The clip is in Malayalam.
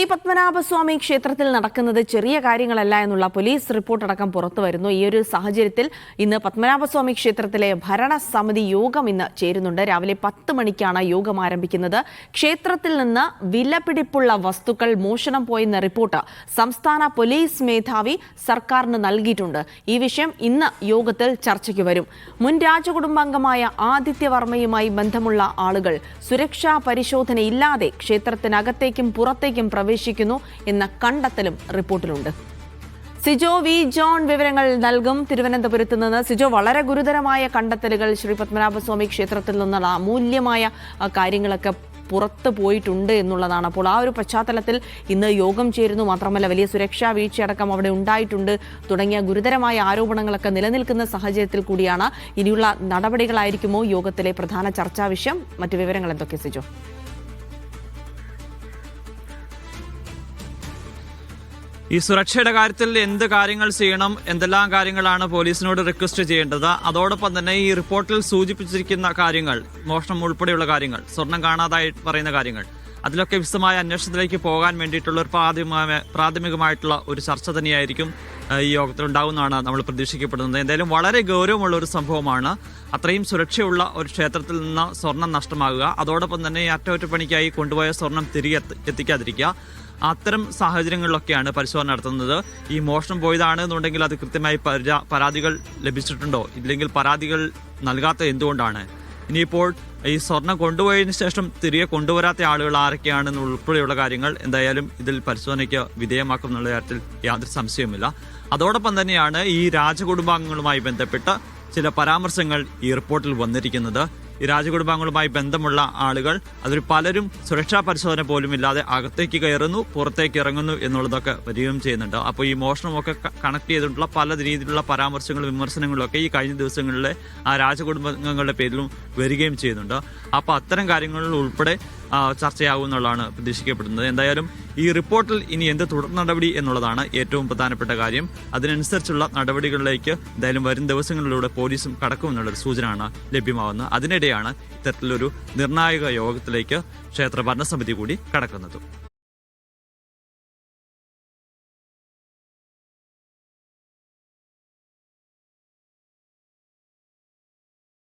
പത്മനാഭസ്വാമി ക്ഷേത്രത്തിൽ നടക്കുന്നത് ചെറിയ കാര്യങ്ങളല്ല എന്നുള്ള പോലീസ് റിപ്പോർട്ടടക്കം പുറത്തുവരുന്നു. ഈ ഒരു സാഹചര്യത്തിൽ ഇന്ന് പത്മനാഭസ്വാമി ക്ഷേത്രത്തിലെ ഭരണസമിതി യോഗം ഇന്ന് ചേരുന്നുണ്ട്. രാവിലെ 10 മണിക്കാണ് യോഗം ആരംഭിക്കുന്നത്. ക്ഷേത്രത്തിൽ നിന്ന് വിലപിടിപ്പുള്ള വസ്തുക്കൾ മോഷണം പോയെന്ന റിപ്പോർട്ട് സംസ്ഥാന പോലീസ് മേധാവി സർക്കാരിന് നൽകിയിട്ടുണ്ട്. ഈ വിഷയം ഇന്ന് യോഗത്തിൽ ചർച്ചയ്ക്ക് വരും. മുൻ രാജകുടുംബാംഗമായ ആദിത്യവർമ്മയുമായി ബന്ധമുള്ള ആളുകൾ സുരക്ഷാ പരിശോധനയില്ലാതെ ക്ഷേത്രത്തിനകത്തേക്കും പുറത്തേക്കും പ്രവേശിക്കുന്നു എന്ന കണ്ടെത്തലും റിപ്പോർട്ടിലുണ്ട്. സിജോ വി ജോൺ വിവരങ്ങൾ നൽകും തിരുവനന്തപുരത്ത് നിന്ന്. സിജോ, വളരെ ഗുരുതരമായ കണ്ടെത്തലുകൾ ശ്രീ പത്മനാഭസ്വാമി ക്ഷേത്രത്തിൽ നിന്നുള്ള അമൂല്യമായ കാര്യങ്ങളൊക്കെ പുറത്തു പോയിട്ടുണ്ട് എന്നുള്ളതാണ്. അപ്പോൾ ആ ഒരു പശ്ചാത്തലത്തിൽ ഇന്ന് യോഗം ചേരുന്നു. മാത്രമല്ല, വലിയ സുരക്ഷാ വീഴ്ചയടക്കം അവിടെ ഉണ്ടായിട്ടുണ്ട് തുടങ്ങിയ ഗുരുതരമായ ആരോപണങ്ങളൊക്കെ നിലനിൽക്കുന്ന സാഹചര്യത്തിൽ കൂടിയാണ് ഇനിയുള്ള നടപടികളായിരിക്കുമോ യോഗത്തിലെ പ്രധാന ചർച്ചാ വിഷയം? മറ്റു വിവരങ്ങൾ എന്തൊക്കെ സിജോ? ഈ സുരക്ഷയുടെ കാര്യത്തിൽ എന്ത് കാര്യങ്ങൾ ചെയ്യണം, എന്തെല്ലാം കാര്യങ്ങളാണ് പോലീസിനോട് റിക്വസ്റ്റ് ചെയ്യേണ്ടത്, അതോടൊപ്പം തന്നെ ഈ റിപ്പോർട്ടിൽ സൂചിപ്പിച്ചിരിക്കുന്ന കാര്യങ്ങൾ, മോഷണം ഉൾപ്പെടെയുള്ള കാര്യങ്ങൾ, സ്വർണം കാണാതായി പറയുന്ന കാര്യങ്ങൾ, അതിലൊക്കെ വിശദമായ അന്വേഷണത്തിലേക്ക് പോകാൻ വേണ്ടിയിട്ടുള്ള ഒരു പ്രാഥമികമായിട്ടുള്ള ഒരു ചർച്ച തന്നെയായിരിക്കും ഈ യോഗത്തിൽ ഉണ്ടാകുന്നതാണ് നമ്മൾ പ്രതീക്ഷിക്കപ്പെടുന്നത്. എന്തായാലും വളരെ ഗൗരവമുള്ള ഒരു സംഭവമാണ്. അത്രയും സുരക്ഷയുള്ള ഒരു ക്ഷേത്രത്തിൽ നിന്ന് സ്വർണം നഷ്ടമാകുക, അതോടൊപ്പം തന്നെ അറ്റകുറ്റപ്പണിക്കായി കൊണ്ടുപോയ സ്വർണം തിരികെ എത്തിക്കാതിരിക്കുക. അത്തരം സാഹചര്യങ്ങളിലൊക്കെയാണ് പരിശോധന നടത്തുന്നത്. ഈ മോഷണം പോയതാണ് എന്നുണ്ടെങ്കിൽ അത് കൃത്യമായി പരാതികൾ ലഭിച്ചിട്ടുണ്ടോ, ഇല്ലെങ്കിൽ പരാതികൾ നൽകാത്ത എന്തുകൊണ്ടാണ്, ഇനിയിപ്പോൾ ഈ സ്വർണം കൊണ്ടുപോയതിനു ശേഷം തിരികെ കൊണ്ടുവരാത്ത ആളുകൾ ആരൊക്കെയാണെന്ന് ഉൾപ്പെടെയുള്ള കാര്യങ്ങൾ എന്തായാലും ഇതിൽ പരിശോധനയ്ക്ക് വിധേയമാക്കും എന്നുള്ള കാര്യത്തിൽ യാതൊരു സംശയവുമില്ല. അതോടൊപ്പം തന്നെയാണ് ഈ രാജകുടുംബാംഗങ്ങളുമായി ബന്ധപ്പെട്ട് ചില പരാമർശങ്ങൾ ഈ റിപ്പോർട്ടിൽ വന്നിരിക്കുന്നത്. ഈ രാജകുടുംബാംഗങ്ങളുമായി ബന്ധമുള്ള ആളുകൾ അതിൽ പലരും സുരക്ഷാ പരിശോധന പോലും ഇല്ലാതെ അകത്തേക്ക് കയറുന്നു, പുറത്തേക്ക് ഇറങ്ങുന്നു എന്നുള്ളതൊക്കെ വരികയും ചെയ്യുന്നുണ്ട്. അപ്പോൾ ഈ മോഷണമൊക്കെ കണക്ട് ചെയ്തിട്ടുള്ള പല രീതിയിലുള്ള പരാമർശങ്ങളും വിമർശനങ്ങളും ഒക്കെ ഈ കഴിഞ്ഞ ദിവസങ്ങളിലെ ആ രാജകുടുംബാംഗങ്ങളുടെ പേരിലും വരികയും ചെയ്യുന്നുണ്ട്. അപ്പോൾ അത്തരം കാര്യങ്ങളിൽ ഉൾപ്പെടെ ചർച്ചയാകും എന്നുള്ളതാണ് പ്രതീക്ഷിക്കപ്പെടുന്നത്. എന്തായാലും ഈ റിപ്പോർട്ടിൽ ഇനി എന്ത് തുടർ നടപടി എന്നുള്ളതാണ് ഏറ്റവും പ്രധാനപ്പെട്ട കാര്യം. അതിനനുസരിച്ചുള്ള നടപടികളിലേക്ക് എന്തായാലും വരും ദിവസങ്ങളിലൂടെ പോലീസും കടക്കുമെന്നുള്ളൊരു സൂചനയാണ് ലഭ്യമാവുന്നത്. അതിനിടെയാണ് ഇത്തരത്തിലൊരു നിർണായക യോഗത്തിലേക്ക് ക്ഷേത്ര ഭരണസമിതി കൂടി കടക്കുന്നത്.